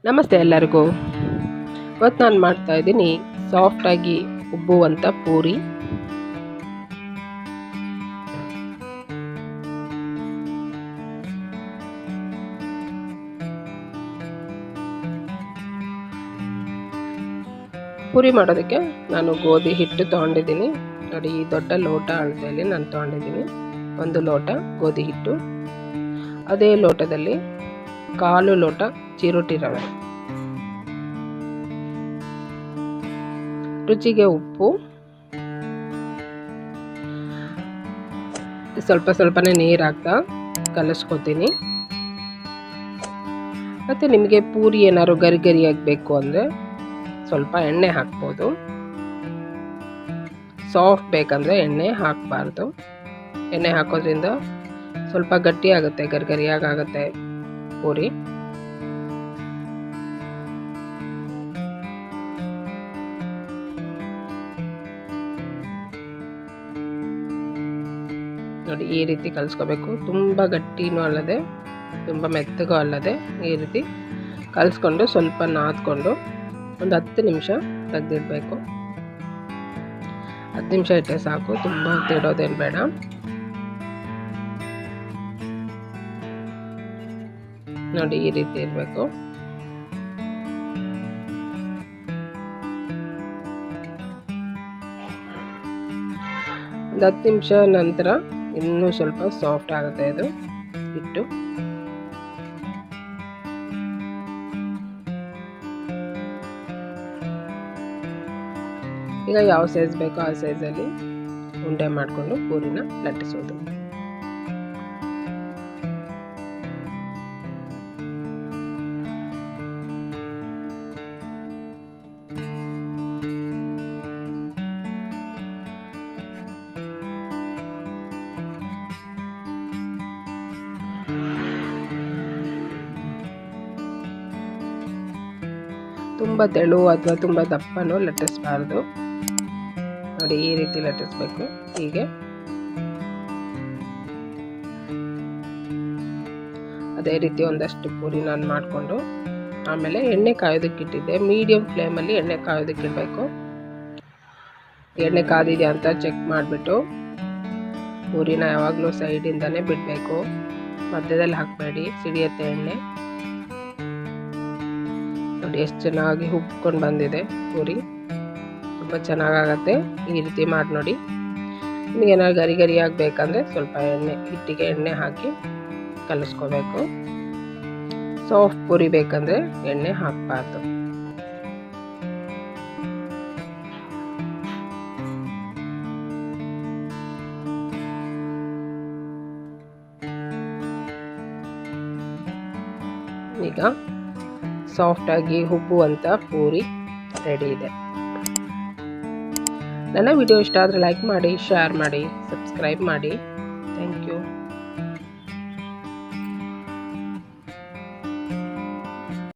ನಮಸ್ತೆ ಎಲ್ಲರಿಗೂ. ಇವತ್ತು ನಾನು ಮಾಡ್ತಾ ಇದ್ದೀನಿ ಸಾಫ್ಟಾಗಿ ಉಬ್ಬುವಂಥ ಪೂರಿ. ಪೂರಿ ಮಾಡೋದಕ್ಕೆ ನಾನು ಗೋಧಿ ಹಿಟ್ಟು ತೊಗೊಂಡಿದ್ದೀನಿ. ನೋಡಿ, ಈ ದೊಡ್ಡ ಲೋಟ ಅಳತೆಯಲ್ಲಿ ನಾನು ತೊಗೊಂಡಿದ್ದೀನಿ 1 ಲೋಟ ಗೋಧಿ ಹಿಟ್ಟು. ಅದೇ ಲೋಟದಲ್ಲಿ 1/4 ಲೋಟ ಚಿರೋಟಿ ರವೆ, ರುಚಿಗೆ ಉಪ್ಪು, ಸ್ವಲ್ಪ ಸ್ವಲ್ಪನೇ ನೀರು ಹಾಕ್ತಾ ಕಲಿಸ್ಕೊತೀನಿ. ಮತ್ತು ನಿಮಗೆ ಪೂರಿ ಏನಾದ್ರು ಗರಿ ಗರಿಯಾಗಿ ಬೇಕು ಅಂದರೆ ಸ್ವಲ್ಪ ಎಣ್ಣೆ ಹಾಕ್ಬೋದು. ಸಾಫ್ಟ್ ಬೇಕಂದರೆ ಎಣ್ಣೆ ಹಾಕಬಾರ್ದು. ಎಣ್ಣೆ ಹಾಕೋದ್ರಿಂದ ಸ್ವಲ್ಪ ಗಟ್ಟಿ ಆಗುತ್ತೆ, ಗರಿಗರಿಯಾಗುತ್ತೆ ಪೂರಿ. ನೋಡಿ, ಈ ರೀತಿ ಕಲಿಸ್ಕೋಬೇಕು. ತುಂಬ ಗಟ್ಟಿನೂ ಅಲ್ಲದೆ ತುಂಬ ಮೆತ್ತಗೂ ಅಲ್ಲದೆ ಈ ರೀತಿ ಕಲಿಸ್ಕೊಂಡು ಸ್ವಲ್ಪ ನಾದ್ಕೊಂಡು ಒಂದು 10 ನಿಮಿಷ ತೆಗೆದಿಡಬೇಕು. 10 ನಿಮಿಷ ಇಟ್ಟರೆ ಸಾಕು, ತುಂಬ ಹೊತ್ತಿಡೋದೇನು ಬೇಡ. ನೋಡಿ, ಈ ರೀತಿ ಇರಬೇಕು. ಒಂದು 10 ನಿಮಿಷ ನಂತರ ಇನ್ನೂ ಸ್ವಲ್ಪ ಸಾಫ್ಟ್ ಆಗುತ್ತೆ ಇದು ಹಿಟ್ಟು. ಈಗ ಯಾವ ಸೈಜ್ ಬೇಕೋ ಆ ಸೈಜಲ್ಲಿ ಉಂಡೆ ಮಾಡಿಕೊಂಡು ಪೂರಿನ ಲಟ್ಟಿಸೋದು. ತುಂಬ ತೆಳು ಅಥವಾ ತುಂಬ ದಪ್ಪನೂ ಲಟ್ಟಿಸಬಾರ್ದು. ನೋಡಿ, ಈ ರೀತಿ ಲಟ್ಟಿಸ್ಬೇಕು. ಹೀಗೆ ಅದೇ ರೀತಿ ಒಂದಷ್ಟು ಪೂರಿ ನಾನು ಮಾಡಿಕೊಂಡು ಆಮೇಲೆ ಎಣ್ಣೆ ಕಾಯೋದಕ್ಕಿಟ್ಟಿದ್ದೆ. ಮೀಡಿಯಮ್ ಫ್ಲೇಮಲ್ಲಿ ಎಣ್ಣೆ ಕಾಯೋದಕ್ಕಿಡಬೇಕು. ಎಣ್ಣೆ ಕಾದಿದೆ ಅಂತ ಚೆಕ್ ಮಾಡಿಬಿಟ್ಟು ಪೂರಿನ ಯಾವಾಗಲೂ ಸೈಡಿಂದನೇ ಬಿಡಬೇಕು, ಮಧ್ಯದಲ್ಲಿ ಹಾಕಬೇಡಿ, ಸಿಡಿಯುತ್ತೆ ಎಣ್ಣೆ. ನೋಡಿ, ಎಷ್ಟು ಚೆನ್ನಾಗಿ ಉಬ್ಕೊಂಡು ಬಂದಿದೆ ಪೂರಿ, ತುಂಬ ಚೆನ್ನಾಗಾಗತ್ತೆ. ಈ ರೀತಿ ಮಾಡಿ ನೋಡಿ. ನಿಮಗೇನಾದ್ರು ಗರಿ ಗರಿ ಆಗಬೇಕಂದ್ರೆ ಸ್ವಲ್ಪ ಹಿಟ್ಟಿಗೆ ಎಣ್ಣೆ ಹಾಕಿ ಕಲಿಸ್ಕೋಬೇಕು. ಸಾಫ್ಟ್ ಪೂರಿ ಬೇಕಂದರೆ ಎಣ್ಣೆ ಹಾಕಬಾರ್ದು. ಈಗ ಸಾಫ್ಟಾಗಿ ಉಬ್ಬುವಂಥ ಪೂರಿ ರೆಡಿ ಇದೆ. ನನ್ನ ವಿಡಿಯೋ ಇಷ್ಟ ಆದರೆ ಲೈಕ್ ಮಾಡಿ, ಶೇರ್ ಮಾಡಿ, ಸಬ್ಸ್ಕ್ರೈಬ್ ಮಾಡಿ. Thank you.